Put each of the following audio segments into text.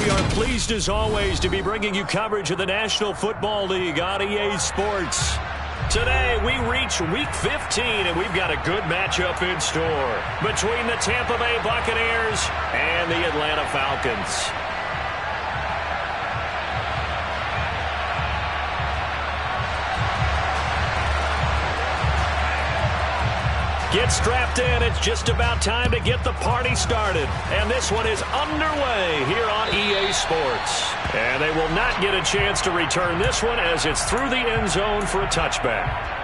We are pleased as always to be bringing you coverage of the National Football League on EA Sports. Today we reach Week 15 and we've got a good matchup in store between the Tampa Bay Buccaneers and the Atlanta Falcons. Get strapped in. It's just about time to get the party started. And this one is underway here on EA Sports. And they will not get a chance to return this one as it's through the end zone for a touchback.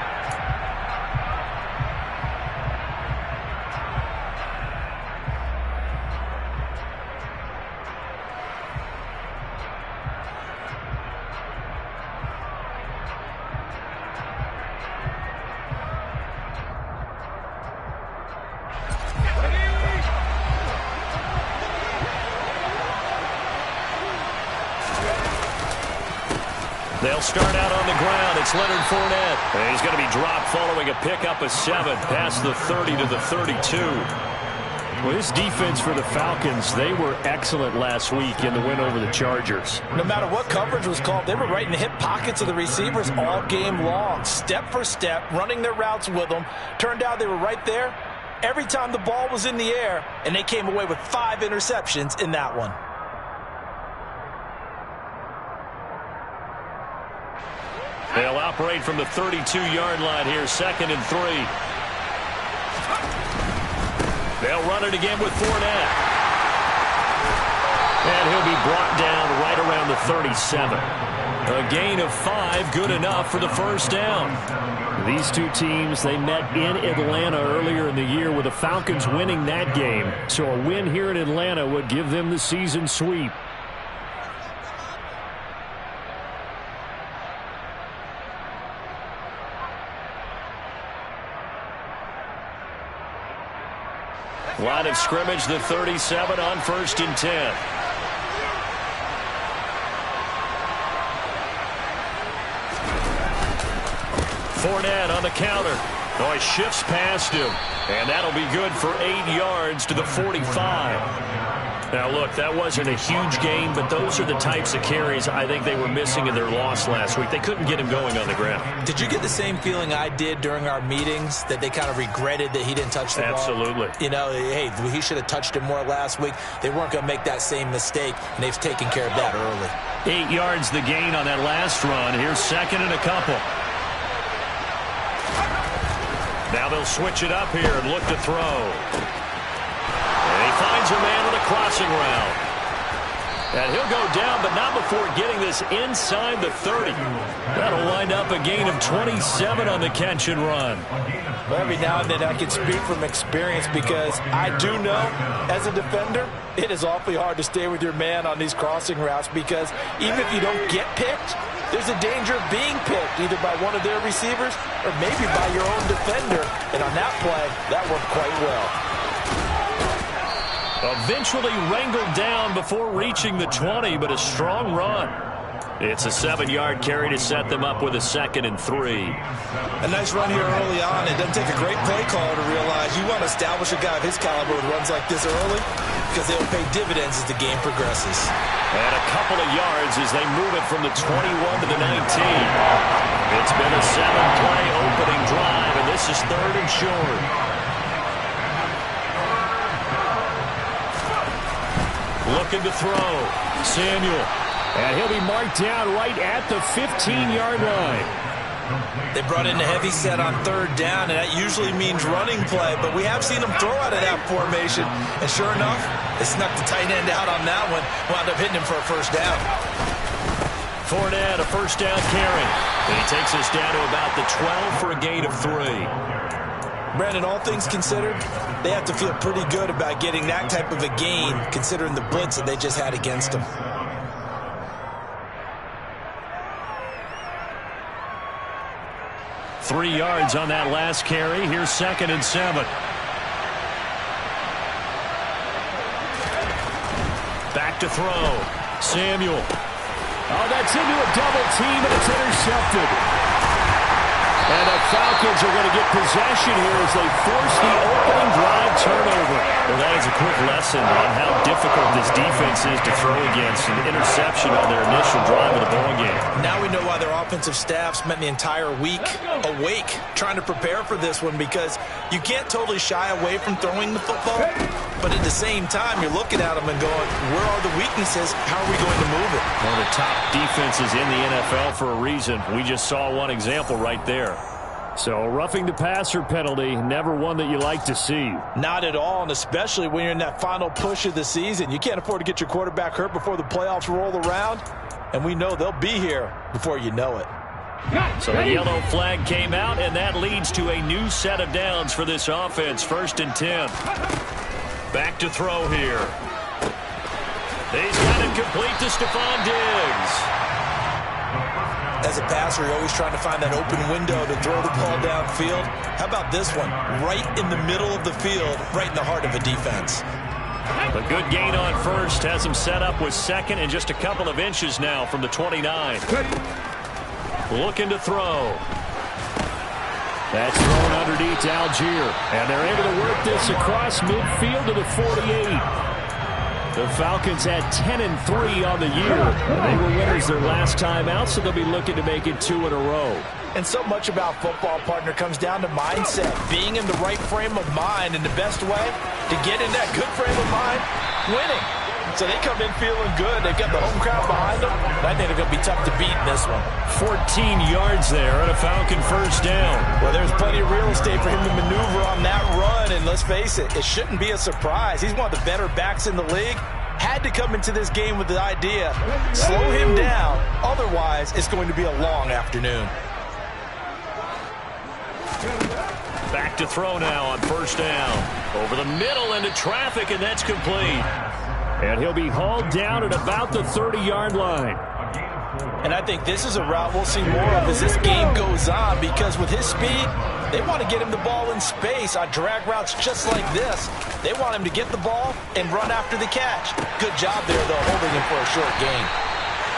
They'll start out on the ground. It's Leonard Fournette. And he's going to be dropped following a pickup of 7 past the 30 to the 32. Well, this defense for the Falcons, they were excellent last week in the win over the Chargers. No matter what coverage was called, they were right in the hip pockets of the receivers all game long. Step for step, running their routes with them. Turned out they were right there every time the ball was in the air, and they came away with 5 interceptions in that one. They'll operate from the 32-yard line here, 2nd and 3. They'll run it again with Fournette. And he'll be brought down right around the 37. A gain of 5, good enough for the first down. These two teams, they met in Atlanta earlier in the year with the Falcons winning that game. So a win here in Atlanta would give them the season sweep. Line of scrimmage, the 37 on 1st and 10. Fournette on the counter. Oh, he shifts past him. And that'll be good for 8 yards to the 45. Now, look, that wasn't a huge gain, but those are the types of carries I think they were missing in their loss last week. They couldn't get him going on the ground. Did you get the same feeling I did during our meetings, that they kind of regretted that he didn't touch the ball? Absolutely. You know, hey, he should have touched it more last week. They weren't going to make that same mistake, and they've taken care of that early. 8 yards the gain on that last run. Here's 2nd and a couple. Now they'll switch it up here and look to throw. And he finds a man with a crossing route. And he'll go down, but not before getting this inside the 30. That'll wind up a gain of 27 on the catch and run. Well, every now and then I can speak from experience, because I do know, as a defender, it is awfully hard to stay with your man on these crossing routes, because even if you don't get picked, there's a danger of being picked, either by one of their receivers or maybe by your own defender. And on that play, that worked quite well. Eventually wrangled down before reaching the 20, but a strong run. It's a 7-yard carry to set them up with a 2nd and 3. A nice run here early on. It doesn't take a great play caller to realize you want to establish a guy of his caliber with runs like this early, because they'll pay dividends as the game progresses. And a couple of yards as they move it from the 21 to the 19. It's been a 7-play opening drive, and this is 3rd and short. Looking to throw. Samuel. And he'll be marked down right at the 15-yard line. They brought in a heavy set on 3rd down, and that usually means running play. But we have seen them throw out of that formation. And sure enough, they snuck the tight end out on that one. Wound up hitting him for a first down. Fournette, a first down carry. And he takes us down to about the 12 for a gain of 3. Brandon, all things considered, they have to feel pretty good about getting that type of a gain, considering the blitz that they just had against them. Three yards on that last carry. Here's 2nd and 7. Back to throw. Samuel. Oh, that's into a double team, and it's intercepted. And a Falcons are going to get possession here as they force the opening drive turnover. Well, that is a quick lesson on how difficult this defense is to throw against. An interception on their initial drive of the ball game. Now we know why their offensive staff spent the entire week awake trying to prepare for this one, because you can't totally shy away from throwing the football, but at the same time, you're looking at them and going, where are the weaknesses? How are we going to move it? One of the top defenses in the NFL for a reason. We just saw one example right there. So, roughing the passer penalty, never one that you like to see. Not at all, and especially when you're in that final push of the season. You can't afford to get your quarterback hurt before the playoffs roll around, and we know they'll be here before you know it. So the yellow flag came out, and that leads to a new set of downs for this offense. 1st and 10. Back to throw here. He's got it complete to Stephon Diggs. As a passer, you're always trying to find that open window to throw the ball downfield. How about this one? Right in the middle of the field, right in the heart of a defense. A good gain on first has him set up with second and just a couple of inches now from the 29. Looking to throw. That's thrown underneath to Algier. And they're able to work this across midfield to the 48. The Falcons had 10-3 on the year. They were winners their last time out, so they'll be looking to make it 2 in a row. And so much about football, partner, comes down to mindset. Being in the right frame of mind, and the best way to get in that good frame of mind, winning. So they come in feeling good. They've got the home crowd behind them. I think they're going to be tough to beat in this one. 14 yards there and a Falcon first down. Well, there's plenty of real estate for him to maneuver on that run. And let's face it, it shouldn't be a surprise. He's one of the better backs in the league. Had to come into this game with the idea, slow him down. Otherwise, it's going to be a long afternoon. Back to throw now on first down. Over the middle into traffic, and that's complete. And he'll be hauled down at about the 30-yard line. And I think this is a route we'll see more of as this game goes on, because with his speed, they want to get him the ball in space on drag routes just like this. They want him to get the ball and run after the catch. Good job there, though, holding him for a short gain.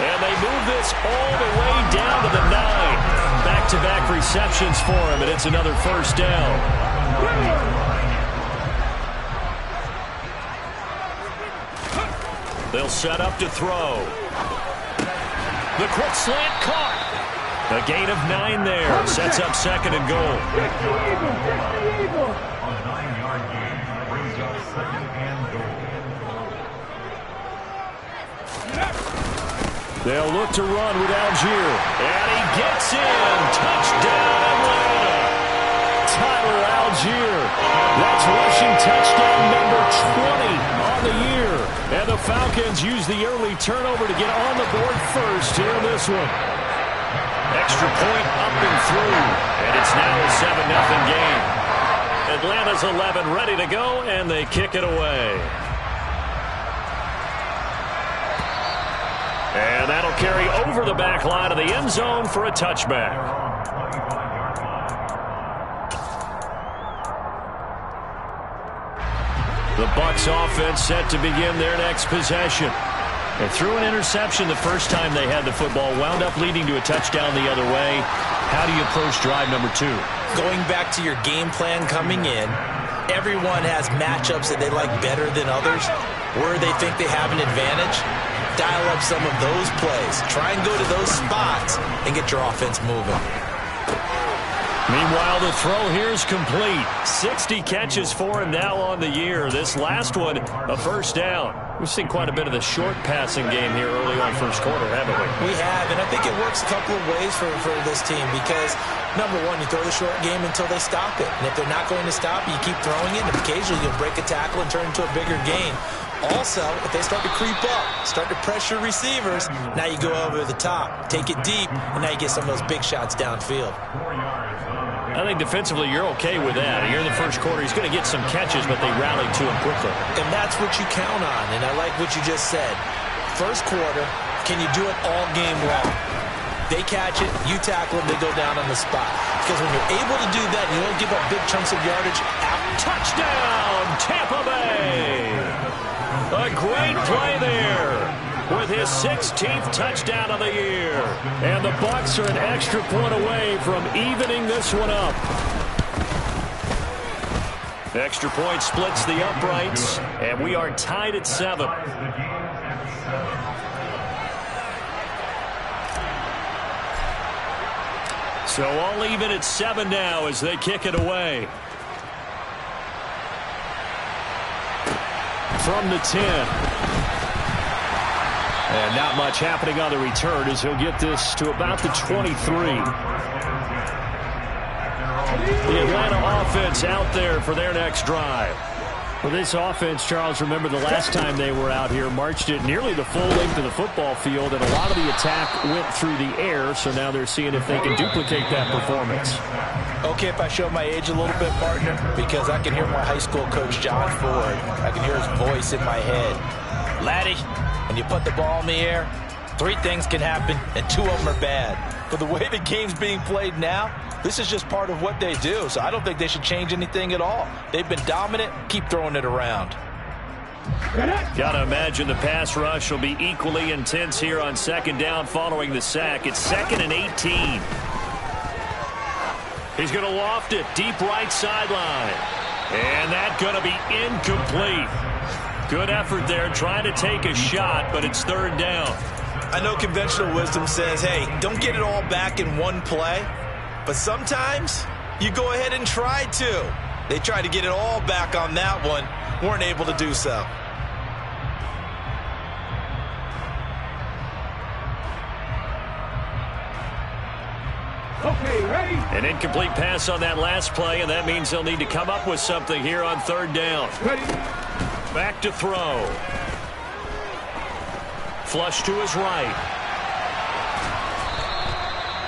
And they move this all the way down to the 9. Back-to-back receptions for him, and it's another first down. They'll set up to throw. The quick slant caught. A gain of 9 there. Sets up 2nd and goal. They'll look to run with Algier. And he gets in. Touchdown, Atlanta. Tyler Algier. That's rushing touchdown number 20 on the year. And the Falcons use the early turnover to get on the board first here in this one. Extra point up and through. And it's now a 7-0 game. Atlanta's 11 ready to go, and they kick it away. And that'll carry over the back line of the end zone for a touchback. The Bucs offense set to begin their next possession. They threw an interception the first time they had the football, wound up leading to a touchdown the other way. How do you approach drive number 2? Going back to your game plan coming in, everyone has matchups that they like better than others, where they think they have an advantage. Dial up some of those plays. Try and go to those spots and get your offense moving. Meanwhile, the throw here is complete. 60 catches for him now on the year. This last one, a first down. We've seen quite a bit of the short passing game here early on first quarter, haven't we? We have, and I think it works a couple of ways for this team because, number one, you throw the short game until they stop it. And if they're not going to stop it, you keep throwing it, and occasionally you'll break a tackle and turn into a bigger gain. Also, if they start to creep up, start to pressure receivers, now you go over the top, take it deep, and now you get some of those big shots downfield. I think defensively you're okay with that. Here in the first quarter, he's going to get some catches, but they rallied to him quickly. And that's what you count on, and I like what you just said. First quarter, can you do it all game long? They catch it, you tackle them, they go down on the spot. Because when you're able to do that, you don't give up big chunks of yardage. Touchdown, Tampa Bay! A great play there. with his 16th touchdown of the year. And the Bucs are an extra point away from evening this one up. Extra point splits the uprights, and we are tied at 7. So all even at 7 now as they kick it away. From the 10. And not much happening on the return as he'll get this to about the 23. The Atlanta offense out there for their next drive. Well, this offense, Charles, remember the last time they were out here, marched it nearly the full length of the football field, and a lot of the attack went through the air, so now they're seeing if they can duplicate that performance. Okay, if I show my age a little bit, partner, because I can hear my high school coach, John Ford. I can hear his voice in my head. Laddie, when you put the ball in the air, 3 things can happen, and 2 of them are bad. But the way the game's being played now, this is just part of what they do, so I don't think they should change anything at all. They've been dominant. Keep throwing it around. Gotta imagine the pass rush will be equally intense here on 2nd down following the sack. It's 2nd and 18. He's going to loft it deep right sideline. And that's going to be incomplete. Good effort there trying to take a shot, but it's 3rd down. I know conventional wisdom says, hey, don't get it all back in one play. But sometimes you go ahead and try to. They tried to get it all back on that one. Weren't able to do so. Okay, ready? An incomplete pass on that last play, and that means they'll need to come up with something here on 3rd down. Ready? Back to throw. Flush to his right.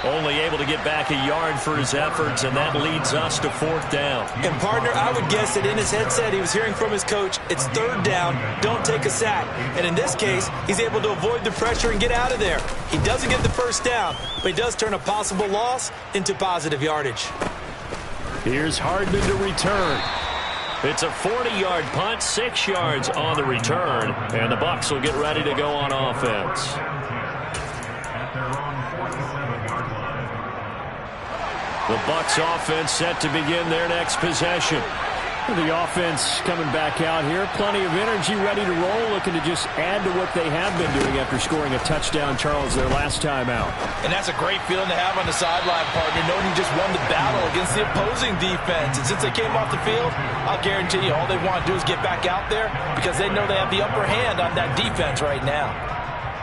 Only able to get back a yard for his efforts, and that leads us to 4th down. And, partner, I would guess that in his headset he was hearing from his coach, it's 3rd down, don't take a sack. And in this case, he's able to avoid the pressure and get out of there. He doesn't get the 1st down, but he does turn a possible loss into positive yardage. Here's Hardman to return. It's a 40-yard punt, 6 yards on the return, and the Bucs will get ready to go on offense. The Bucs offense set to begin their next possession. The offense coming back out here. Plenty of energy, ready to roll, looking to just add to what they have been doing after scoring a touchdown, Charles, their last time out. And that's a great feeling to have on the sideline, partner, knowing you just won the battle against the opposing defense. And since they came off the field, I'll guarantee you all they want to do is get back out there because they know they have the upper hand on that defense right now.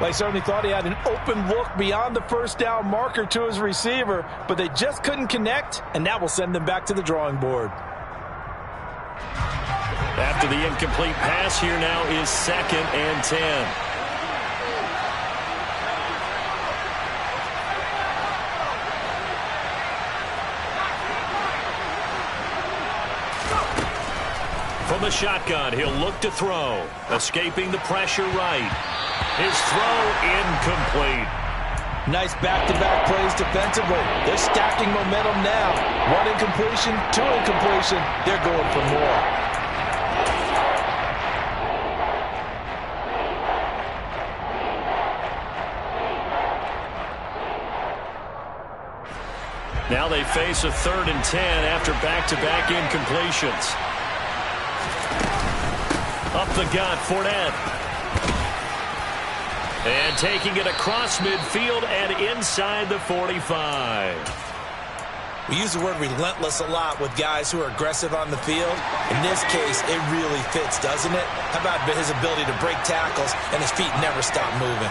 Well, he certainly thought he had an open look beyond the 1st down marker to his receiver, but they just couldn't connect, and that will send them back to the drawing board. After the incomplete pass, here now is 2nd and 10. From the shotgun, he'll look to throw. Escaping the pressure right. His throw incomplete. Nice back-to-back plays defensively. They're stacking momentum now. 1 incompletion, 2 incompletion. They're going for more. Now they face a 3rd and 10 after back-to-back incompletions. Up the gut, Fournette. And taking it across midfield and inside the 45. We use the word relentless a lot with guys who are aggressive on the field. In this case, it really fits, doesn't it? How about his ability to break tackles and his feet never stop moving?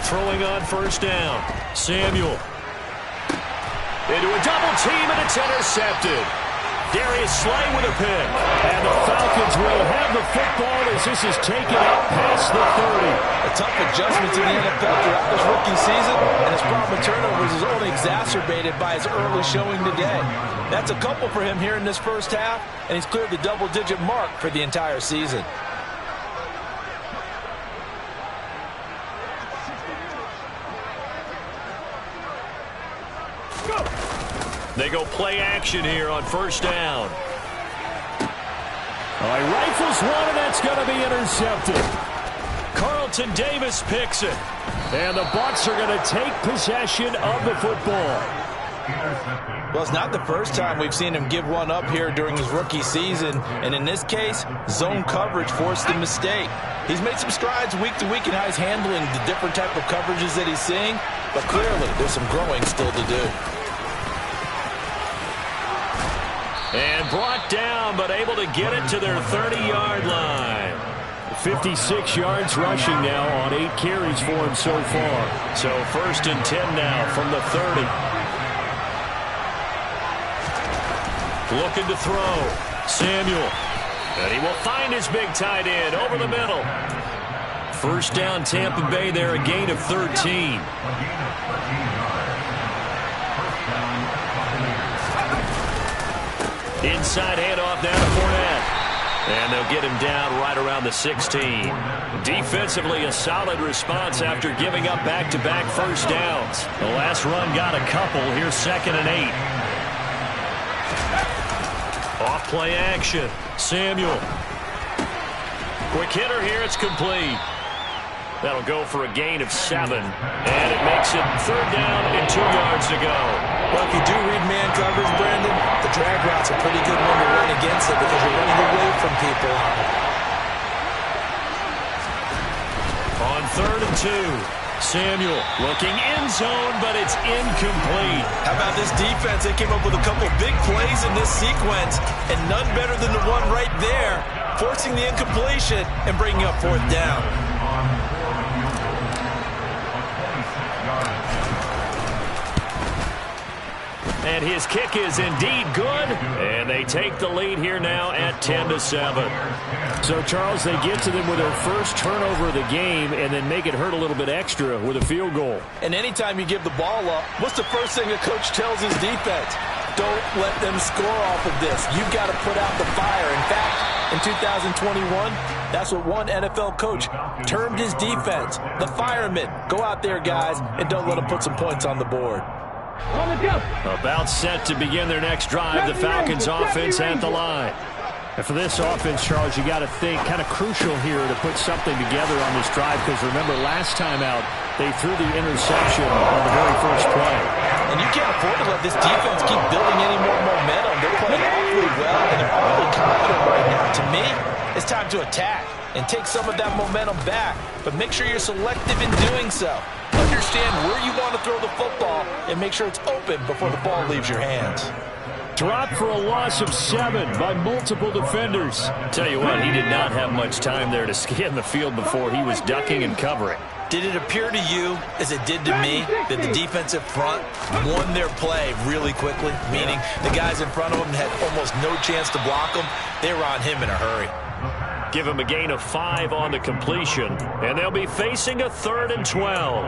Throwing on 1st down. Samuel. Into a double team, and it's intercepted. Darius Slay with a pick. And the Falcons will have the football as this is taken out past the 30. A tough adjustment to the NFL throughout his rookie season, and his problem with turnovers is only exacerbated by his early showing today. That's a couple for him here in this 1st half, and he's cleared the double-digit mark for the entire season. They go play action here on first down. All right, rifles one, and that's going to be intercepted. Carlton Davis picks it. And the Bucs are going to take possession of the football. Well, it's not the first time we've seen him give one up here during his rookie season. And in this case, zone coverage forced the mistake. He's made some strides week to week in how he's handling the different type of coverages that he's seeing. But clearly, there's some growing still to do. And brought down, but able to get it to their 30-yard line. 56 yards rushing now on 8 carries for him so far. So 1st and 10 now from the 30. Looking to throw. Samuel. And he will find his big tight end over the middle. First down Tampa Bay there, a gain of 13. Inside handoff down to Fournette. And they'll get him down right around the 16. Defensively, a solid response after giving up back-to-back first downs. The last run got a couple. Here's 2nd and 8. Off play action. Samuel. Quick hitter here. It's complete. That'll go for a gain of 7. And it makes it 3rd down and 2 yards to go. Well, if you do read man coverage, Brandon, the drag route's a pretty good one to run against it because you're running away from people. On 3rd and 2, Samuel looking end zone, but it's incomplete. How about this defense? They came up with a couple big plays in this sequence, and none better than the one right there, forcing the incompletion and bringing up 4th down. And his kick is indeed good. And they take the lead here now at 10-7. So, Charles, they get to them with their first turnover of the game and then make it hurt a little bit extra with a field goal. And anytime you give the ball up, what's the first thing a coach tells his defense? Don't let them score off of this. You've got to put out the fire. In fact, in 2021, that's what one NFL coach termed his defense, the firemen. Go out there, guys, and don't let them put some points on the board. About set to begin their next drive, the Falcons offense at the line. And for this offense, Charles, you got to think kind of crucial here to put something together on this drive because remember last time out they threw the interception on the very first play. And you can't afford to let this defense keep building any more momentum. They're playing awfully well and they're awfully confident right now. To me, it's time to attack and take some of that momentum back. But make sure you're selective in doing so. Understand where you want to throw the football and make sure it's open before the ball leaves your hands. Dropped for a loss of 7 by multiple defenders. Tell you what, he did not have much time there to scan the field before he was ducking and covering. Did it appear to you, as it did to me, that the defensive front won their play really quickly? Meaning the guys in front of them had almost no chance to block them. They were on him in a hurry. Give him a gain of 5 on the completion, and they'll be facing a 3rd and 12.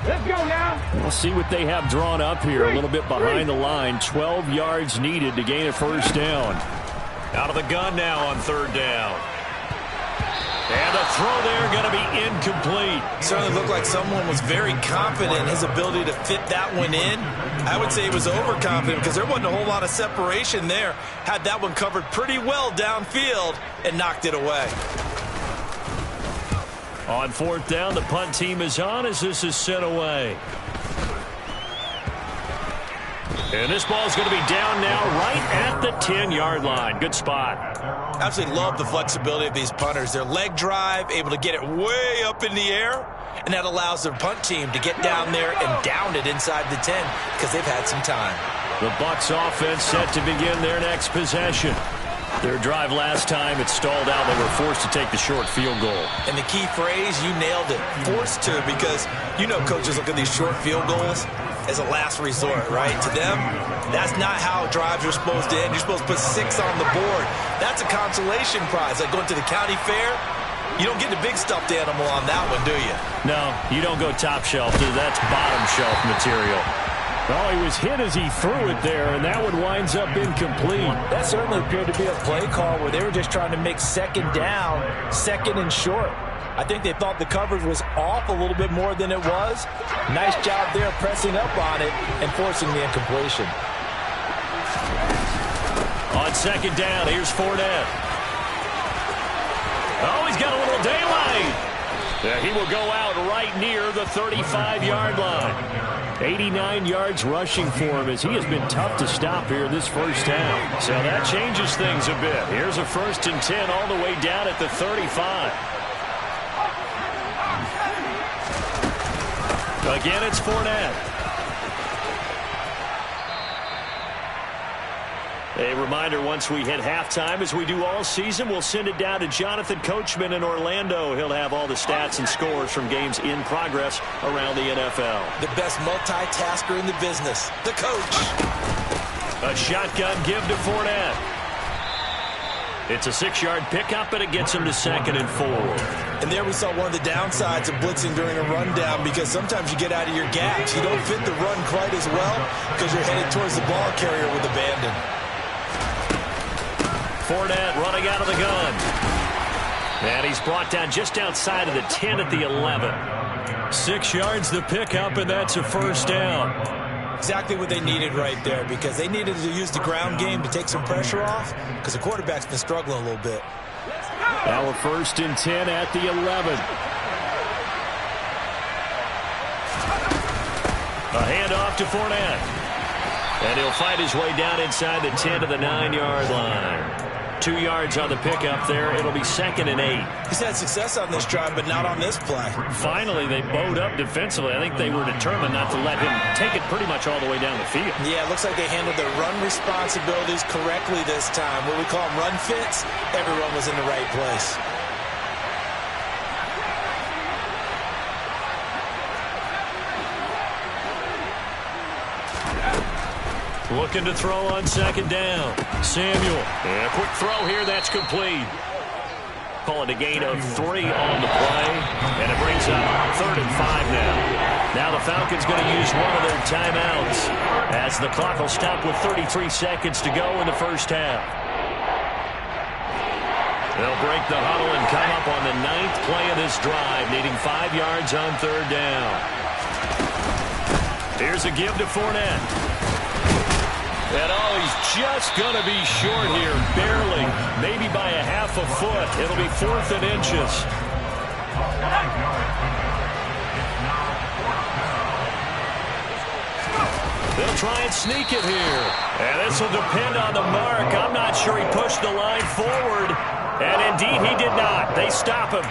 Let's go now. We'll see what they have drawn up here. A little bit behind the line. 12 yards needed to gain a first down. Out of the gun now on 3rd down. And the throw there going to be incomplete. Certainly looked like someone was very confident in his ability to fit that one in. I would say he was overconfident because there wasn't a whole lot of separation there. Had that one covered pretty well downfield and knocked it away. On 4th down, the punt team is on as this is sent away. And this ball is going to be down now right at the 10-yard line. Good spot. Absolutely love the flexibility of these punters. Their leg drive, able to get it way up in the air, and that allows their punt team to get down there and down it inside the 10 because they've had some time. The Bucs offense set to begin their next possession. Their drive last time, it stalled out. They were forced to take the short field goal. And the key phrase, you nailed it, forced to, because you know coaches look at these short field goals as a last resort, right? To them, that's not how drives are supposed to end. You're supposed to put 6 on the board. That's a consolation prize. Like going to the county fair, you don't get the big stuffed animal on that one, do you? No, you don't go top shelf, dude. That's bottom shelf material. Oh, he was hit as he threw it there, and that one winds up incomplete. That certainly appeared to be a play call where they were just trying to make second down, second and short. I think they thought the coverage was off a little bit more than it was. Nice job there pressing up on it and forcing the incompletion. On second down, here's Fournette. Oh, he's got a little daylight. He will go out right near the 35-yard line. 89 yards rushing for him as he has been tough to stop here this first half. So that changes things a bit. Here's a 1st and 10 all the way down at the 35. Again, it's Fournette. A reminder, once we hit halftime, as we do all season, we'll send it down to Jonathan Coachman in Orlando. He'll have all the stats and scores from games in progress around the NFL. The best multitasker in the business, the coach. A shotgun give to Fournette. It's a 6-yard pickup, and it gets him to 2nd and 4. And there we saw one of the downsides of blitzing during a rundown, because sometimes you get out of your gaps. You don't fit the run quite as well because you're headed towards the ball carrier with abandon. Fournette running out of the gun. And he's brought down just outside of the 10 at the 11. 6 yards the pickup, and that's a 1st down. Exactly what they needed right there, because they needed to use the ground game to take some pressure off, because the quarterback's been struggling a little bit. Now a 1st and 10 at the 11. A handoff to Fournette. And he'll fight his way down inside the 10 to the 9-yard line. 2 yards on the pickup there. It'll be 2nd and 8. He's had success on this drive, but not on this play. Finally, they bowed up defensively. I think they were determined not to let him take it pretty much all the way down the field. Yeah, it looks like they handled their run responsibilities correctly this time. What we call them run fits, everyone was in the right place. Looking to throw on 2nd down. Samuel. And a quick throw here. That's complete. Call it a gain of 3 on the play. And it brings up 3rd and 5 now. Now the Falcons going to use one of their timeouts as the clock will stop with 33 seconds to go in the first half. They'll break the huddle and come up on the 9th play of this drive, needing 5 yards on 3rd down. Here's a give to Fournette. And oh, he's just going to be short here, barely, maybe by a half a foot. It'll be 4th and inches. They'll try and sneak it here. And this will depend on the mark. I'm not sure he pushed the line forward. And indeed, he did not. They stop him.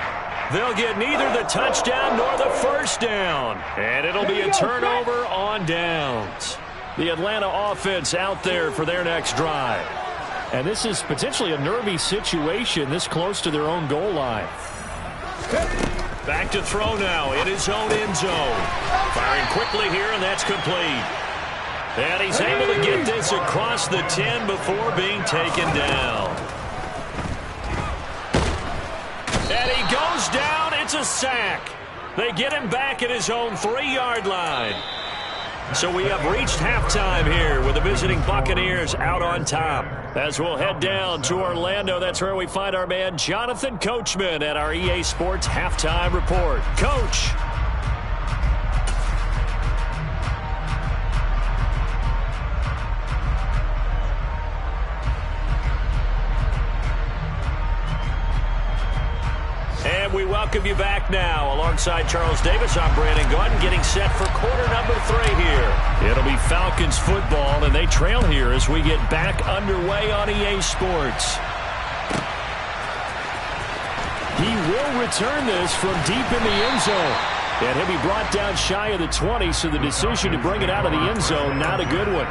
They'll get neither the touchdown nor the 1st down. And it'll be a turnover on downs. The Atlanta offense out there for their next drive. And this is potentially a nervy situation this close to their own goal line. Back to throw now in his own end zone. Firing quickly here, and that's complete. And he's able to get this across the 10 before being taken down. And he goes down. It's a sack. They get him back at his own 3-yard line. So we have reached halftime here with the visiting Buccaneers out on top. As we'll head down to Orlando, that's where we find our man Jonathan Coachman at our EA Sports Halftime Report. Coach. And we welcome you back now. Alongside Charles Davis, I'm Brandon Gordon, getting set for quarter number 3 here. It'll be Falcons football, and they trail here as we get back underway on EA Sports. He will return this from deep in the end zone. And he'll be brought down shy of the 20, so the decision to bring it out of the end zone, not a good one.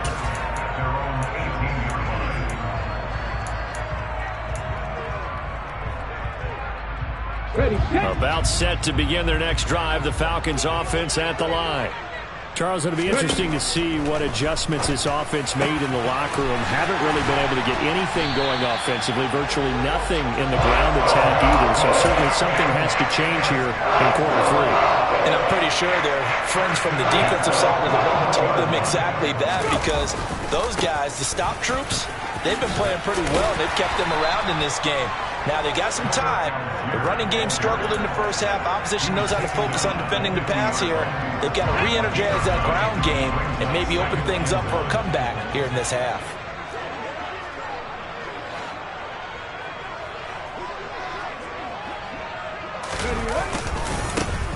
About set to begin their next drive, the Falcons offense at the line. Charles, it'll be interesting to see what adjustments this offense made in the locker room. Haven't really been able to get anything going offensively, virtually nothing in the ground attack either. So certainly something has to change here in quarter three. And I'm pretty sure their friends from the defensive side of the ball told them exactly that, because those guys, the stop troops, they've been playing pretty well. They've kept them around in this game. Now, they got some time. The running game struggled in the first half. Opposition knows how to focus on defending the pass here. They've got to re-energize that ground game and maybe open things up for a comeback here in this half.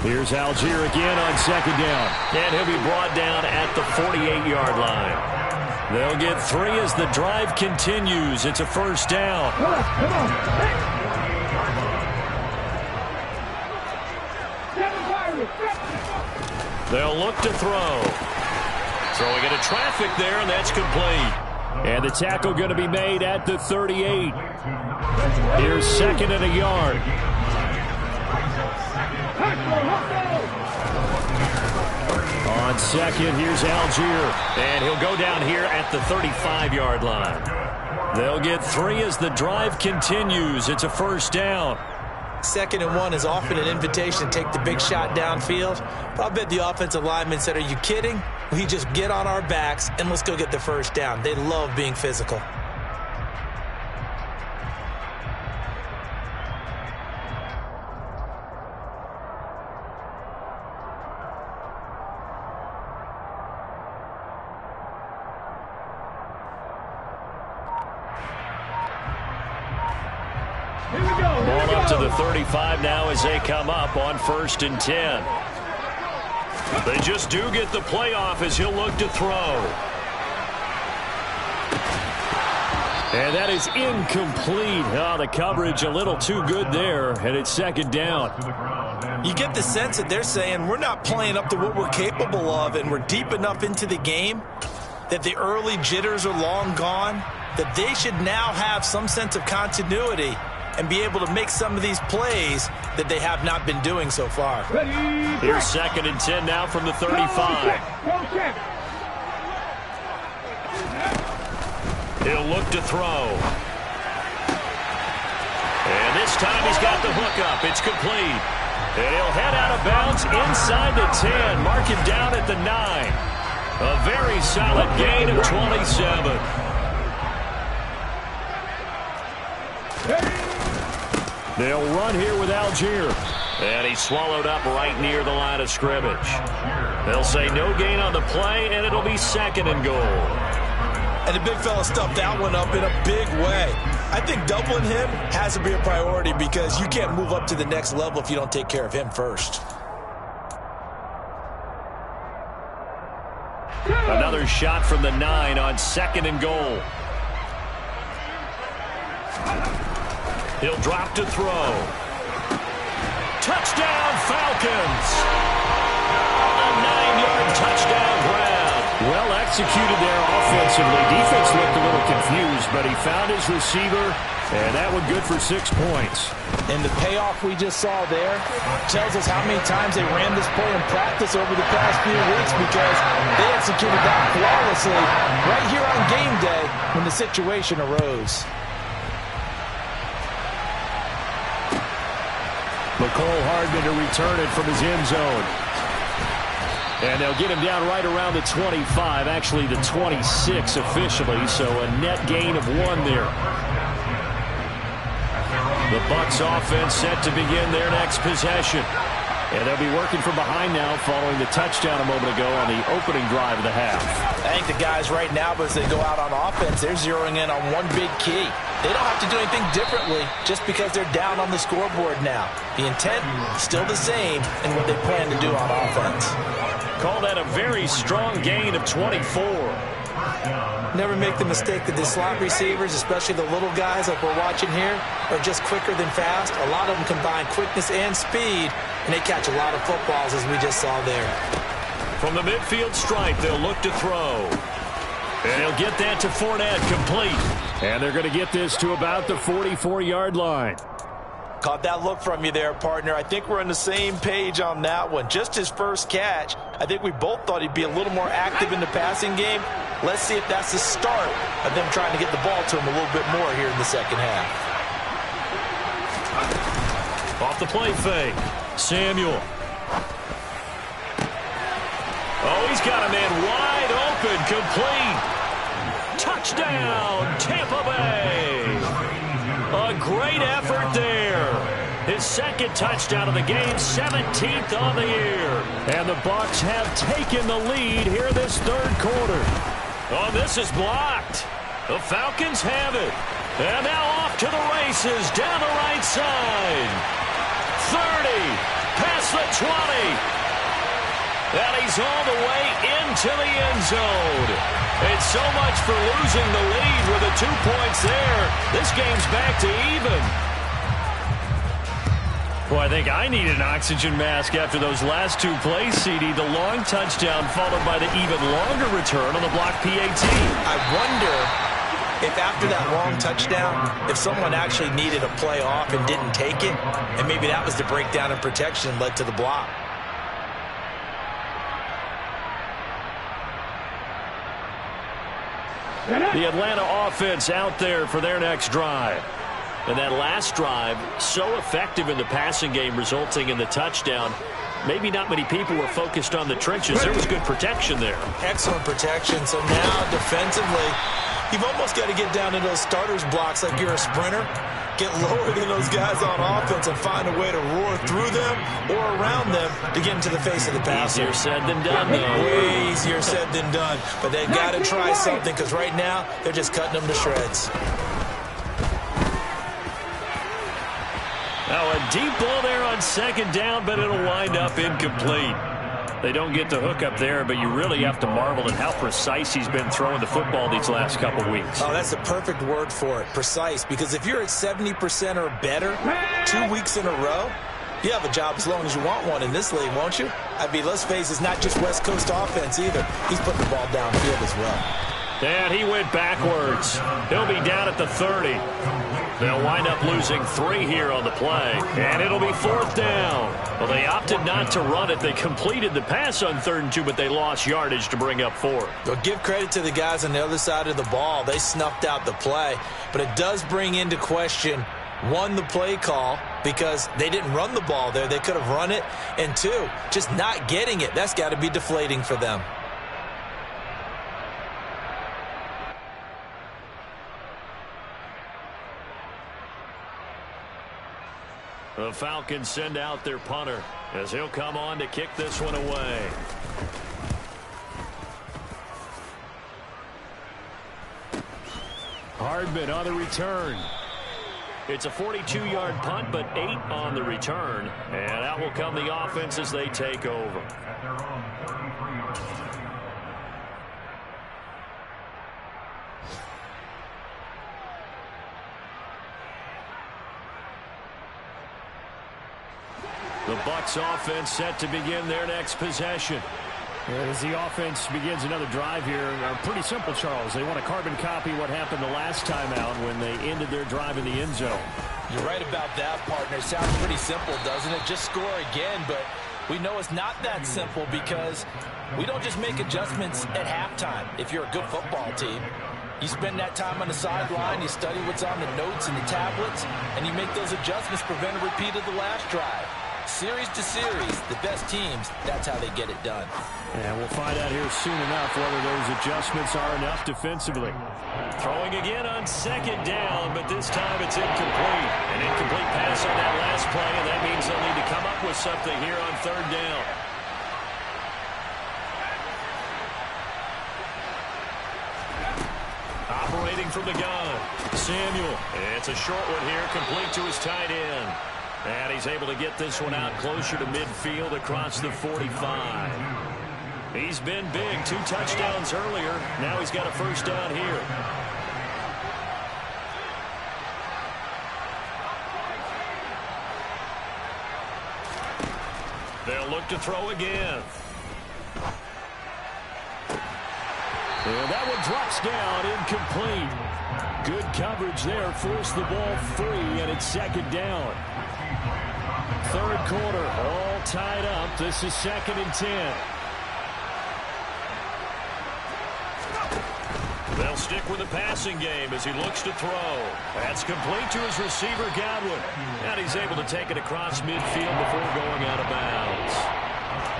Here's Algier again on second down. And he'll be brought down at the 48-yard line. They'll get 3 as the drive continues. It's a first down. They'll look to throw. Throwing into traffic there, and that's complete. And the tackle going to be made at the 38. Here's second and a yard. On second, here's Algier. And he'll go down here at the 35-yard line. They'll get 3 as the drive continues. It's a first down. 2nd and 1 is often an invitation to take the big shot downfield. But I bet the offensive lineman said, are you kidding? We just get on our backs and let's go get the first down. They love being physical. Ball up to the 35 now as they come up on 1st and 10. They just do get the play off as he'll look to throw. And that is incomplete. Oh, the coverage a little too good there, and it's second down. You get the sense that they're saying we're not playing up to what we're capable of, and we're deep enough into the game that the early jitters are long gone, that they should now have some sense of continuity and be able to make some of these plays that they have not been doing so far. Here's 2nd and 10 now from the 35. He'll look to throw. And this time he's got the hook up. It's complete. And he'll head out of bounds inside the 10. Mark him down at the 9. A very solid gain of 27. They'll run here with Algier. And he's swallowed up right near the line of scrimmage. They'll say no gain on the play, and it'll be 2nd and goal. And the big fella stuffed that one up in a big way. I think doubling him has to be a priority because you can't move up to the next level if you don't take care of him first. Another shot from the 9 on 2nd and goal. He'll drop to throw. Touchdown, Falcons! A 9-yard touchdown grab. Well executed there offensively. Defense looked a little confused, but he found his receiver, and that one good for 6 points. And the payoff we just saw there tells us how many times they ran this play in practice over the past few weeks, because they executed that flawlessly right here on game day when the situation arose. McCole Hardman to return it from his end zone. And they'll get him down right around the 25, actually the 26 officially, so a net gain of 1 there. The Bucs offense set to begin their next possession. And they'll be working from behind now following the touchdown a moment ago on the opening drive of the half. I think the guys right now, as they go out on offense, they're zeroing in on one big key. They don't have to do anything differently just because they're down on the scoreboard now. The intent still the same in what they plan to do on offense. Call that a very strong gain of 24. Never make the mistake that the slot receivers, especially the little guys like we're watching here, are just quicker than fast. A lot of them combine quickness and speed, and they catch a lot of footballs, as we just saw there. From the midfield stripe, they'll look to throw. And he'll get that to Fournette, complete. And they're going to get this to about the 44-yard line. Caught that look from you there, partner. I think we're on the same page on that one. Just his first catch, I think we both thought he'd be a little more active in the passing game. Let's see if that's the start of them trying to get the ball to him a little bit more here in the second half. Off the play fake. Samuel. Oh, he's got a man wide open, complete. Touchdown, Tampa Bay. A great effort there. His second touchdown of the game, 17th on the year. And the Bucs have taken the lead here this third quarter. Oh, this is blocked. The Falcons have it. And now off to the races down the right side. 30, past the 20. And he's all the way into the end zone. It's so much for losing the lead with the 2 points there. This game's back to even. Boy, I think I need an oxygen mask after those last two plays, CD. The long touchdown followed by the even longer return on the block PAT. I wonder if after that long touchdown, if someone actually needed a play off and didn't take it, and maybe that was the breakdown in protection and led to the block. The Atlanta offense out there for their next drive. And that last drive, so effective in the passing game, resulting in the touchdown. Maybe not many people were focused on the trenches. There was good protection there. Excellent protection. So now, defensively, you've almost got to get down to those starters blocks like you're a sprinter. Get lower than those guys on offense and find a way to roar through them or around them to get into the face of the passer. Easier said than done, though. Way easier said than done. But they've got to try something because right now they're just cutting them to shreds. Now a deep ball there on second down, but it'll wind up incomplete. They don't get the hook up there, but you really have to marvel at how precise he's been throwing the football these last couple weeks. Oh, that's the perfect word for it, precise. Because if you're at 70% or better 2 weeks in a row, you have a job as long as you want one in this league, won't you? I mean, let's face it, it's not just West Coast offense either. He's putting the ball downfield as well. And he went backwards. He'll be down at the 30. They'll wind up losing 3 here on the play. And it'll be 4th down. Well, they opted not to run it. They completed the pass on 3rd and 2, but they lost yardage to bring up 4. Well, give credit to the guys on the other side of the ball. They snuffed out the play. But it does bring into question, 1, the play call, because they didn't run the ball there. They could have run it. And 2, just not getting it. That's got to be deflating for them. The Falcons send out their punter as he'll come on to kick this one away. Hardman on the return. It's a 42-yard punt, but 8 on the return. And out will come the offense as they take over. The Bucs offense set to begin their next possession. As the offense begins another drive here, pretty simple, Charles. They want to carbon copy what happened the last time out when they ended their drive in the end zone. You're right about that, partner. Sounds pretty simple, doesn't it? Just score again, but we know it's not that simple because we don't just make adjustments at halftime. If you're a good football team, you spend that time on the sideline, you study what's on the notes and the tablets, and you make those adjustments, prevent a repeat of the last drive. Series to series, the best teams, that's how they get it done. And we'll find out here soon enough whether those adjustments are enough defensively. Throwing again on second down, but this time it's incomplete. An incomplete pass on that last play, and that means they'll need to come up with something here on 3rd down. Operating from the gun, Samuel. It's a short one here, complete to his tight end. And he's able to get this one out closer to midfield across the 45. He's been big. 2 touchdowns earlier. Now he's got a first down here. They'll look to throw again. And that one drops down, incomplete. Good coverage there, forced the ball free, and it's 2nd down. third quarter, all tied up. This is 2nd and 10. They'll stick with the passing game as he looks to throw. That's complete to his receiver, Godwin. And he's able to take it across midfield before going out of bounds.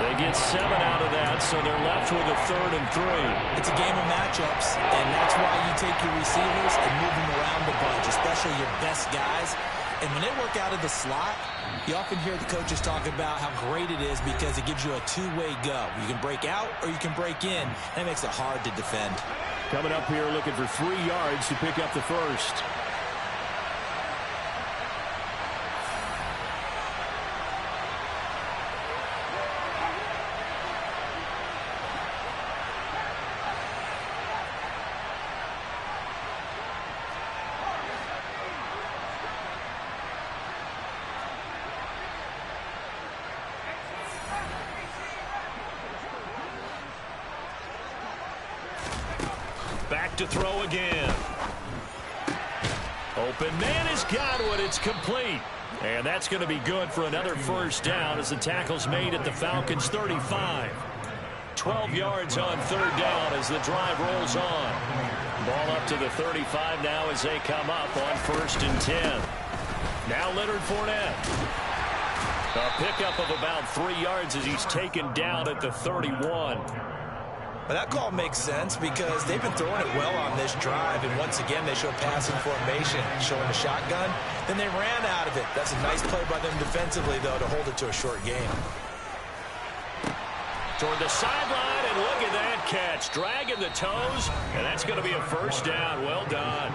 They get 7 out of that, so they're left with a 3rd and 3. It's a game of matchups, and that's why you take your receivers and move them around a bunch, especially your best guys. And when they work out of the slot, you often hear the coaches talk about how great it is because it gives you a two-way go. You can break out or you can break in. That makes it hard to defend. Coming up here looking for 3 yards to pick up the first. Back to throw again. Open man is Godwin. It's complete. And that's going to be good for another first down as the tackle's made at the Falcons' 35. 12 yards on 3rd down as the drive rolls on. Ball up to the 35 now as they come up on 1st and 10. Now Leonard Fournette. A pickup of about 3 yards as he's taken down at the 31. But that call makes sense because they've been throwing it well on this drive, and once again they show passing formation, showing a shotgun. Then they ran out of it. That's a nice play by them defensively, though, to hold it to a short game. Toward the sideline, and look at that catch. Dragging the toes, and that's going to be a first down. Well done.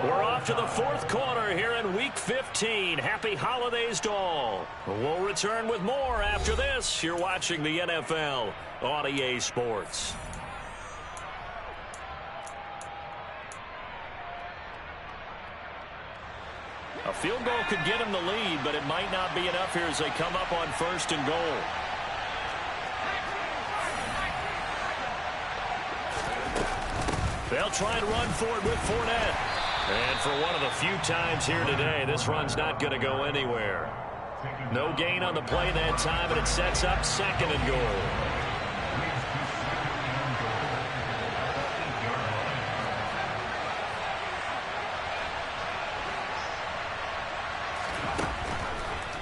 We're off to the 4th quarter here in Week 15. Happy holidays to all. We'll return with more after this. You're watching the NFL on EA Sports. A field goal could get them the lead, but it might not be enough here as they come up on 1st and goal. They'll try and run for it with Fournette. And for one of the few times here today, this run's not going to go anywhere. No gain on the play that time, and it sets up 2nd and goal.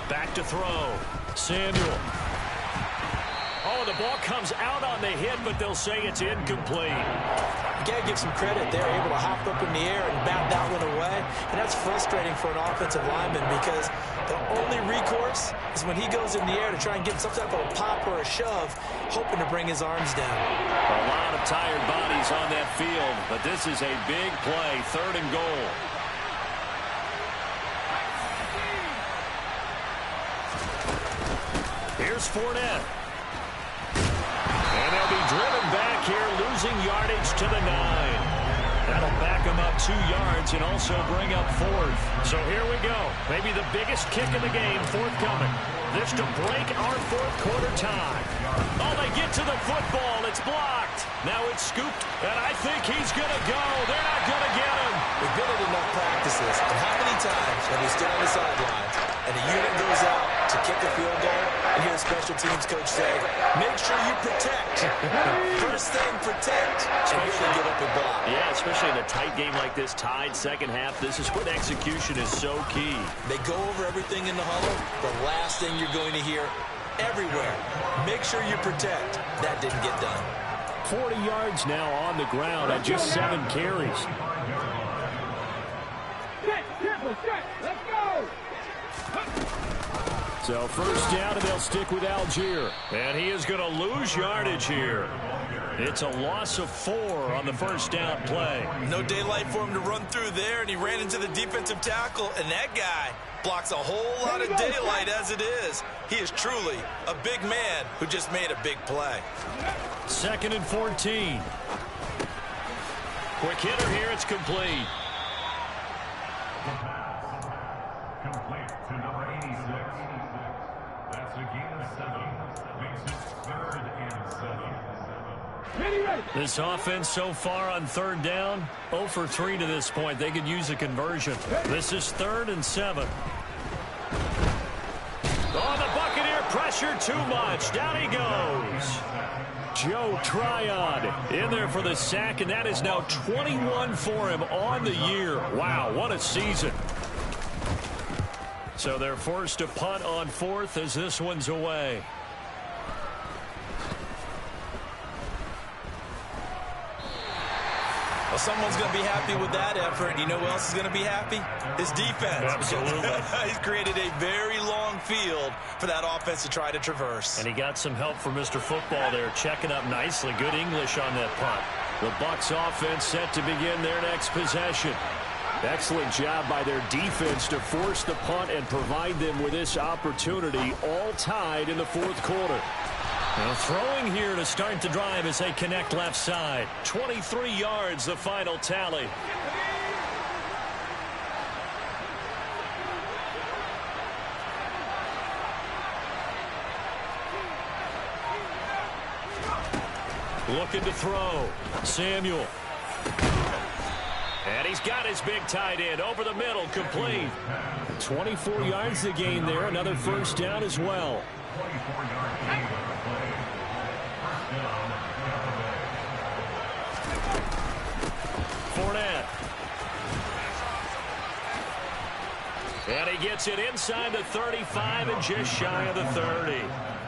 Back to throw. Samuel. Oh, the ball comes out on the hit, but they'll say it's incomplete. You got to give some credit. They're able to hop up in the air and bat that one away. And that's frustrating for an offensive lineman because the only recourse is when he goes in the air to try and get some type of a pop or a shove, hoping to bring his arms down. A lot of tired bodies on that field, but this is a big play, 3rd and goal. Here's Fournette. And they'll be driven back here, losing yardage to the 9. That'll back them up 2 yards and also bring up 4th. So here we go. Maybe the biggest kick of the game forthcoming. This to break our 4th quarter tie. Oh, they get to the football. It's blocked. Now it's scooped, and I think he's going to go. They're not going to get him. We've been at enough practices, and how many times have we stood on the sidelines and a unit goes out to kick a field goal, and hear a special teams coach say, make sure you protect. First thing, protect. And here they get up and block. Yeah, especially in a tight game like this, tied second half, this is when execution is so key. They go over everything in the huddle. The last thing you're going to hear everywhere, make sure you protect. That didn't get done. 40 yards now on the ground at just 7 carries. Let's go! So first down, and they'll stick with Algier. And he is going to lose yardage here. It's a loss of 4 on the first down play. No daylight for him to run through there, and he ran into the defensive tackle, and that guy blocks a whole lot of daylight as it is. He is truly a big man who just made a big play. 2nd and 14. Quick hitter here, it's complete. Complete to number 86. That's a gain of 7. Makes it 3rd and 7. This offense so far on 3rd down, 0 for 3 to this point. They could use a conversion. This is 3rd and 7. Pressure too much. Down he goes. Joe Tryon in there for the sack, and that is now 21 for him on the year. Wow, what a season. So they're forced to punt on fourth as this one's away. Well, someone's going to be happy with that effort. You know who else is going to be happy? His defense. Absolutely. He's created a very long field for that offense to try to traverse. And he got some help from Mr. Football there, checking up nicely. Good English on that punt. The Bucs offense set to begin their next possession. Excellent job by their defense to force the punt and provide them with this opportunity, all tied in the fourth quarter. Now throwing here to start the drive as they connect left side. 23 yards, the final tally. Looking to throw. Samuel. And he's got his big tight end over the middle, complete. 24 yards to gain there, another first down as well. 24-yard gain on the play. First down, Fournette. And he gets it inside the 35 and just shy of the 30.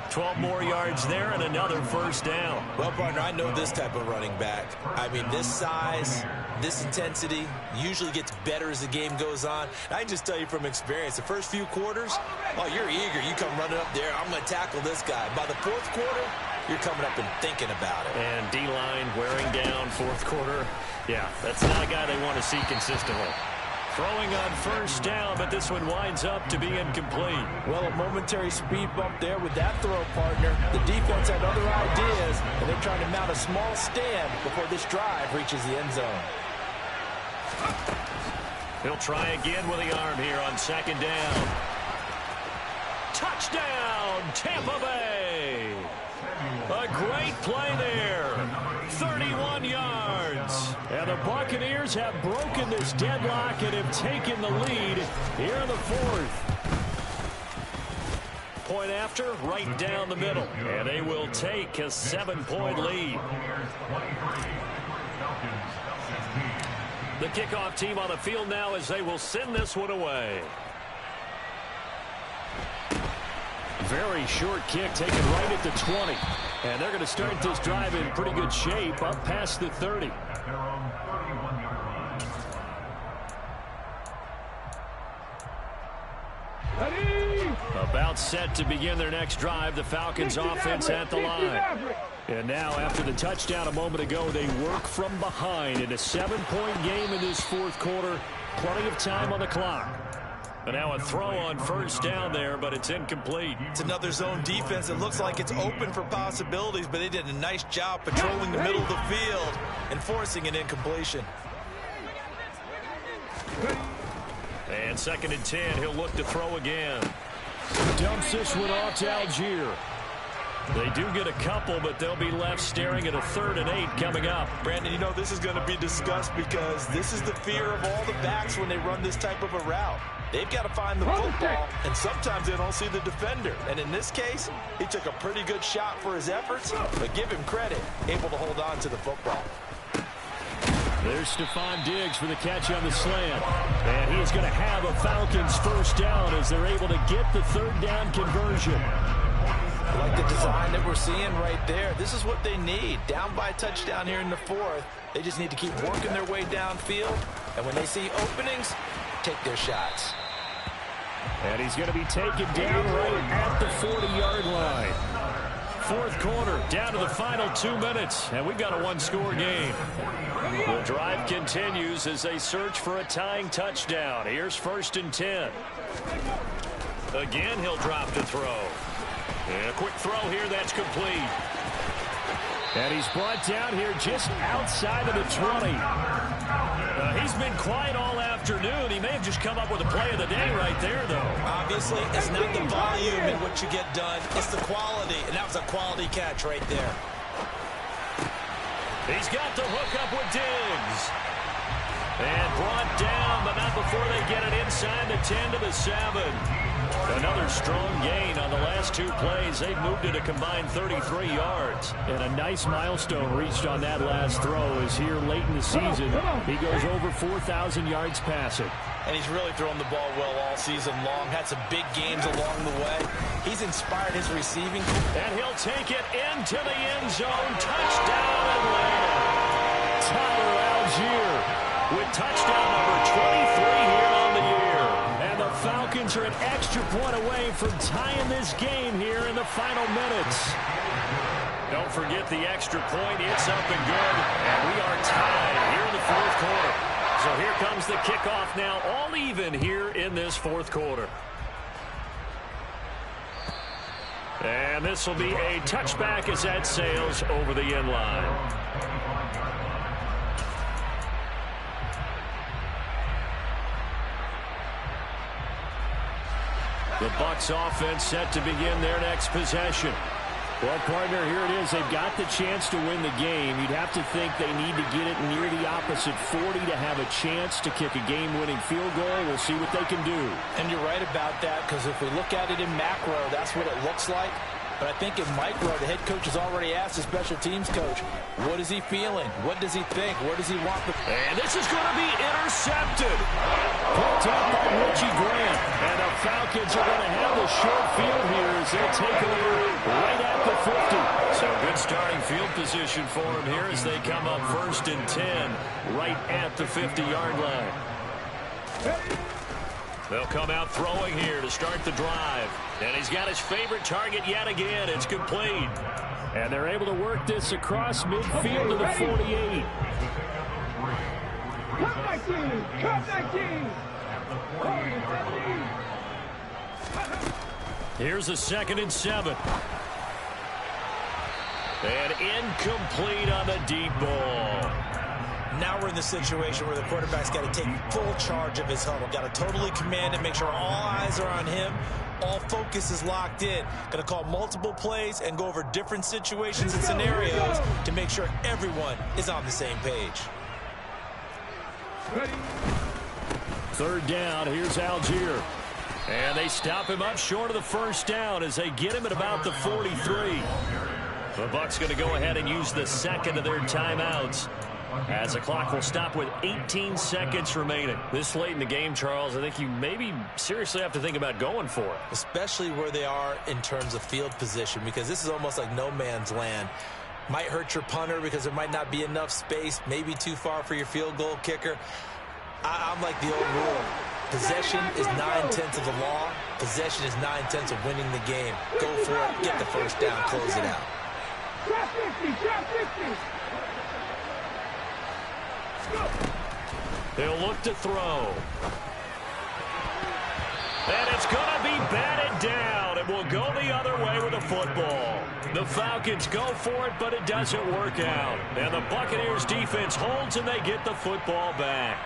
12 more yards there and another first down. Well, partner, I know this type of running back. I mean, this size, this intensity usually gets better as the game goes on. I can just tell you from experience, the first few quarters, oh, you're eager. You come running up there, I'm going to tackle this guy. By the fourth quarter, you're coming up and thinking about it. And D-line wearing down fourth quarter. Yeah, that's not a guy they want to see consistently. Throwing on first down, but this one winds up to be incomplete. Well, a momentary speed bump there with that throw, partner. The defense had other ideas, and they're trying to mount a small stand before this drive reaches the end zone. He'll try again with the arm here on second down. Touchdown, Tampa Bay. A great play there. 31 yards. And the Buccaneers have broken this deadlock and have taken the lead here in the fourth. Point after, right down the middle. And they will take a 7-point lead. The kickoff team on the field now as they will send this one away. Very short kick taken right at the 20. And they're going to start this drive in pretty good shape up past the 30. at their own 31-yard line. About set to begin their next drive. The Falcons offense at the line. And now after the touchdown a moment ago, they work from behind in a 7-point game in this fourth quarter. Plenty of time on the clock. And now a throw on first down there, but it's incomplete. It's another zone defense. It looks like it's open for possibilities, but they did a nice job patrolling the middle of the field and forcing an incompletion. And 2nd and 10, he'll look to throw again. Dumps this one off to Algier. They do get a couple, but they'll be left staring at a 3rd and 8 coming up. Brandon, you know this is going to be discussed because this is the fear of all the backs when they run this type of a route. They've got to find the football, and sometimes they don't see the defender. And in this case, he took a pretty good shot for his efforts, but give him credit, able to hold on to the football. There's Stephon Diggs for the catch on the slant. And he is going to have a Falcons first down as they're able to get the 3rd down conversion. I like the design that we're seeing right there. This is what they need. Down by a touchdown here in the 4th. They just need to keep working their way downfield. And when they see openings, take their shots. And he's going to be taken down right at the 40-yard line. Fourth quarter, down to the final 2 minutes, and we've got a 1-score game. The drive continues as they search for a tying touchdown. Here's 1st and 10. Again, he'll drop to throw. And a quick throw here, that's complete. And he's brought down here just outside of the 20. He's been quiet all afternoon. He may have just come up with a play of the day right there, though. Obviously, it's not the volume in what you get done. It's the quality, and that was a quality catch right there. He's got the hook up with Diggs. And brought down, but not before they get it inside the 10 to the 7. Another strong gain on the last two plays. They've moved it a combined 33 yards. And a nice milestone reached on that last throw as here late in the season, he goes over 4,000 yards passing. And he's really thrown the ball well all season long. Had some big games along the way. He's inspired his receiving. And he'll take it into the end zone. Touchdown Atlanta. Tyler Algier with touchdown number 23 here on the year. And the Falcons are an extra point away from tying this game here in the final minutes. Don't forget the extra point. It's up and good. And we are tied here in the fourth quarter. So here comes the kickoff now, all even here in this fourth quarter. And this will be a touchback as that sails over the end line. The Bucs offense set to begin their next possession. Well, partner, here it is. They've got the chance to win the game. You'd have to think they need to get it near the opposite 40 to have a chance to kick a game-winning field goal. We'll see what they can do. And you're right about that, because if we look at it in macro, that's what it looks like. But I think in micro, the head coach has already asked the special teams coach, what is he feeling? What does he think? Where does he want the... And this is going to be intercepted. Picked up by Richie Grant. And the Falcons are going to have the short field here as they take over right at the 50. So good starting field position for them here as they come up 1st and 10 right at the 50-yard line. They'll come out throwing here to start the drive. And he's got his favorite target yet again. It's complete. And they're able to work this across midfield to the 48. Cut that team! Cut that team! Here's a 2nd and 7. And incomplete on the deep ball. Now we're in the situation where the quarterback's got to take full charge of his huddle. Got to totally command it, make sure all eyes are on him. All focus is locked in. Going to call multiple plays and go over different situations and scenarios to make sure everyone is on the same page. 3rd down, here's Algier. And they stop him up short of the 1st down as they get him at about the 43. The Bucs going to go ahead and use the 2nd of their timeouts, as the clock will stop with 18 seconds remaining. This late in the game, Charles, I think you maybe seriously have to think about going for it. Especially where they are in terms of field position, because this is almost like no man's land. Might hurt your punter because there might not be enough space, maybe too far for your field goal kicker. I'm like the old rule. Possession is 9/10 of the law. Possession is 9/10 of winning the game. Go for it, get the 1st down, close it out. Trap 50! Trap 50! He'll look to throw. And it's going to be batted down. It will go the other way with the football. The Falcons go for it, but it doesn't work out. And the Buccaneers defense holds, and they get the football back.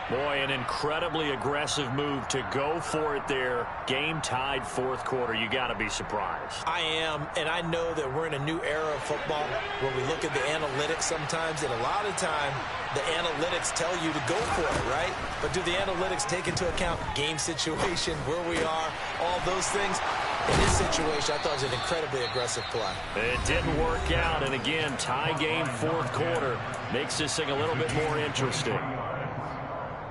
Boy, an incredibly aggressive move to go for it there. Game tied 4th quarter. You got to be surprised. I am, and I know that we're in a new era of football where we look at the analytics sometimes, and a lot of time the analytics tell you to go for it, right? But do the analytics take into account game situation, where we are, all those things? In this situation, I thought it was an incredibly aggressive play. It didn't work out, and again, tie game 4th quarter makes this thing a little bit more interesting.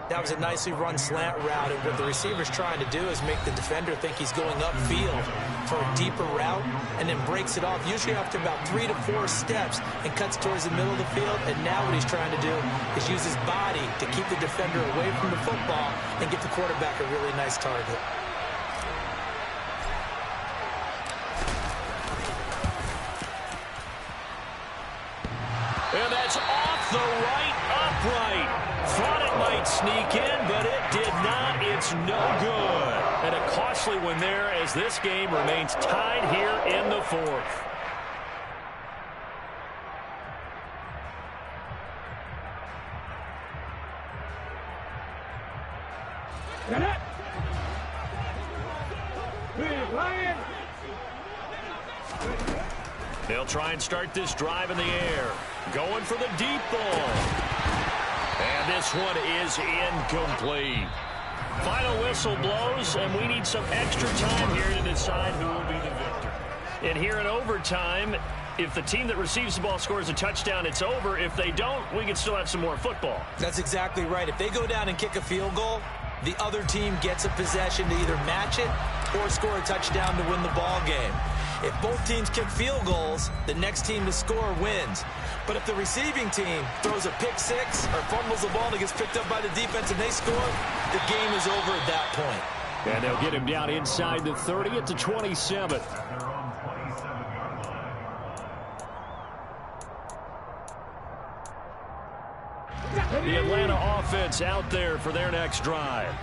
That was a nicely run slant route, and what the receiver's trying to do is make the defender think he's going upfield for a deeper route, and then breaks it off, usually after about 3 to 4 steps, and cuts towards the middle of the field. And now what he's trying to do is use his body to keep the defender away from the football and get the quarterback a really nice target. And that's off the right upright. Thought it might sneak in, but it did not. It's no good. And a costly one there as this game remains tied here in the 4th. Get it! Big Lion! They'll try and start this drive in the air. Going for the deep ball. And this one is incomplete. Final whistle blows, and we need some extra time here to decide who will be the victor. And here in overtime, if the team that receives the ball scores a touchdown, it's over. If they don't, we can still have some more football. That's exactly right. If they go down and kick a field goal, the other team gets a possession to either match it or score a touchdown to win the ball game. If both teams kick field goals, the next team to score wins. But if the receiving team throws a pick six or fumbles the ball and it gets picked up by the defense and they score, the game is over at that point. And they'll get him down inside the 30 at the 27. The Atlanta offense out there for their next drive.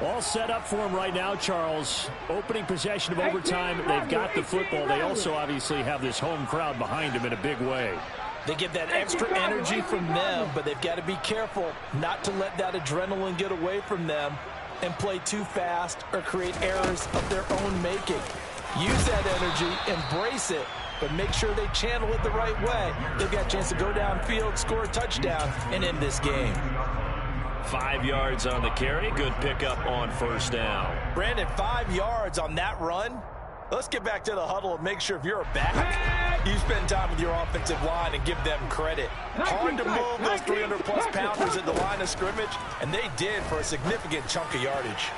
All set up for them right now, Charles. Opening possession of overtime. They've got the football. They also obviously have this home crowd behind them in a big way. They get that extra energy from them, but they've got to be careful not to let that adrenaline get away from them and play too fast or create errors of their own making. Use that energy, embrace it, but make sure they channel it the right way. They've got a chance to go downfield, score a touchdown, and end this game. 5 yards on the carry. Good pickup on first down. Brandon, 5 yards on that run. Let's get back to the huddle and make sure if you're a back, you spend time with your offensive line and give them credit. Hard to move those 300-plus pounders at the line of scrimmage, and they did for a significant chunk of yardage.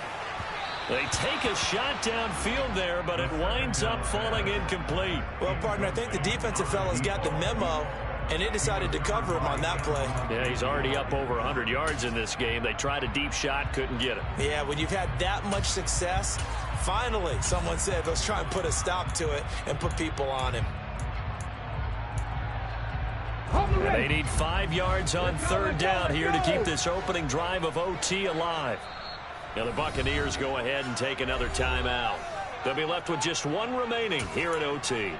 They take a shot downfield there, but it winds up falling incomplete. Well, partner, I think the defensive fellas got the memo, and they decided to cover him on that play. Yeah, he's already up over 100 yards in this game. They tried a deep shot, couldn't get it. Yeah, when you've had that much success, finally someone said, let's try and put a stop to it and put people on him. And they need 5 yards on third down here to keep this opening drive of OT alive. Now the Buccaneers go ahead and take another timeout. They'll be left with just one remaining here at OT.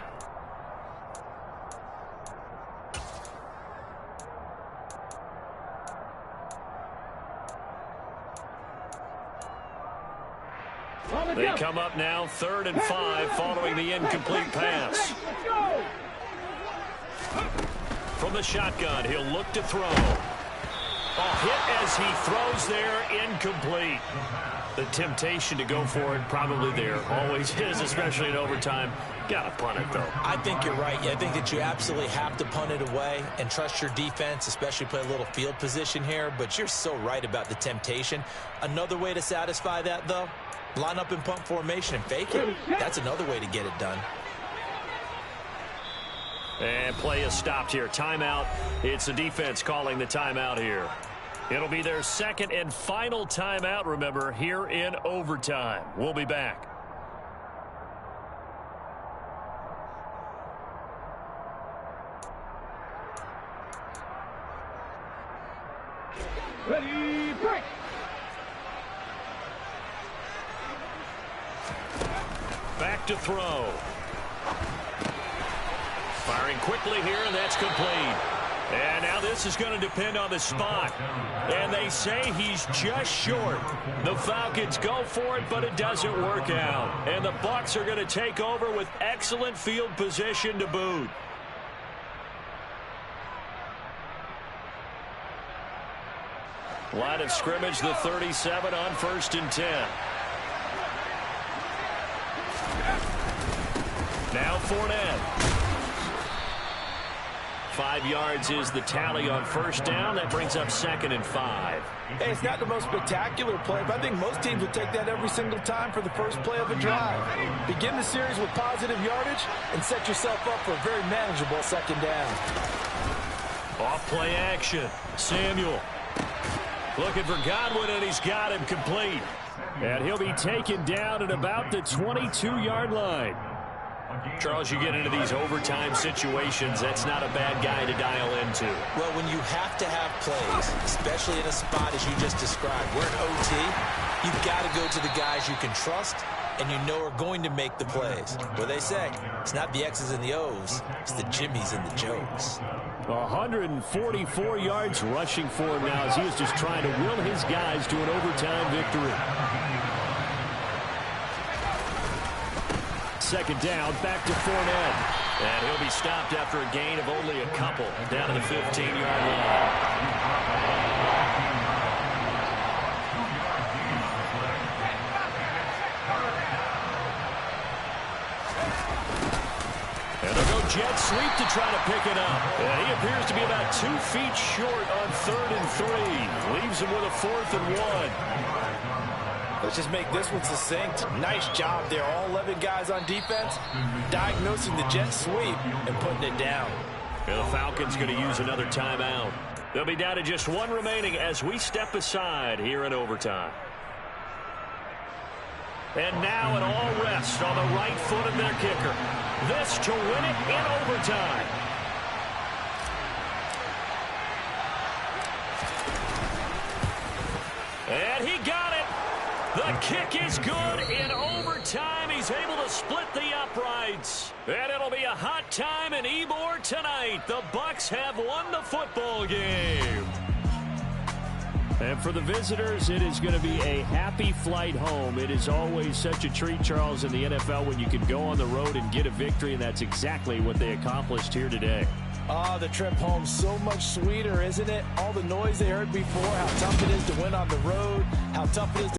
They come up now 3rd and 5 following the incomplete pass. From the shotgun, he'll look to throw. A hit as he throws there, incomplete. The temptation to go for it probably there. Always is, especially in overtime. Got to punt it, though. I think you're right. I think that you absolutely have to punt it away and trust your defense, especially play a little field position here. But you're so right about the temptation. Another way to satisfy that, though, line up in punt formation and fake it. That's another way to get it done. And play is stopped here. Timeout. It's the defense calling the timeout here. It'll be their second and final timeout, remember, here in overtime. We'll be back. Ready, break. Back to throw. Firing quickly here, and that's complete. And now this is going to depend on the spot. And they say he's just short. The Falcons go for it, but it doesn't work out. And the Bucs are going to take over with excellent field position to boot. Line of scrimmage, the 37 on 1st and 10. Now Fournette. 5 yards is the tally on first down. That brings up 2nd and 5. Hey, it's not the most spectacular play, but I think most teams would take that every single time for the first play of a drive. Begin the series with positive yardage and set yourself up for a very manageable 2nd down. Off play action. Samuel looking for Godwin, and he's got him complete. And he'll be taken down at about the 22-yard line. Charles, you get into these overtime situations, that's not a bad guy to dial into. Well, when you have to have plays, especially in a spot as you just described, we're in OT, you've got to go to the guys you can trust and you know are going to make the plays. What they say, it's not the X's and the O's, it's the Jimmies and the Joes. 144 yards rushing for him now as he is just trying to will his guys to an overtime victory. 2nd down, back to Fournette. And he'll be stopped after a gain of only a couple down to the 15-yard line. jet sweep to try to pick it up. And he appears to be about 2 feet short on 3rd and 3. Leaves him with a 4th and 1. Let's just make this one succinct. Nice job there. All 11 guys on defense diagnosing the jet sweep and putting it down. And the Falcons going to use another timeout. They'll be down to just 1 remaining as we step aside here in overtime. And now an all rest on the right foot of their kicker. This to win it in overtime. And he got it. The kick is good in overtime. He's able to split the uprights. And it'll be a hot time in Ybor tonight. The Bucs have won the football game. And for the visitors, it is going to be a happy flight home. It is always such a treat, Charles, in the NFL when you can go on the road and get a victory, and that's exactly what they accomplished here today. The trip home so much sweeter, isn't it? All the noise they heard before, how tough it is to win on the road, how tough it is to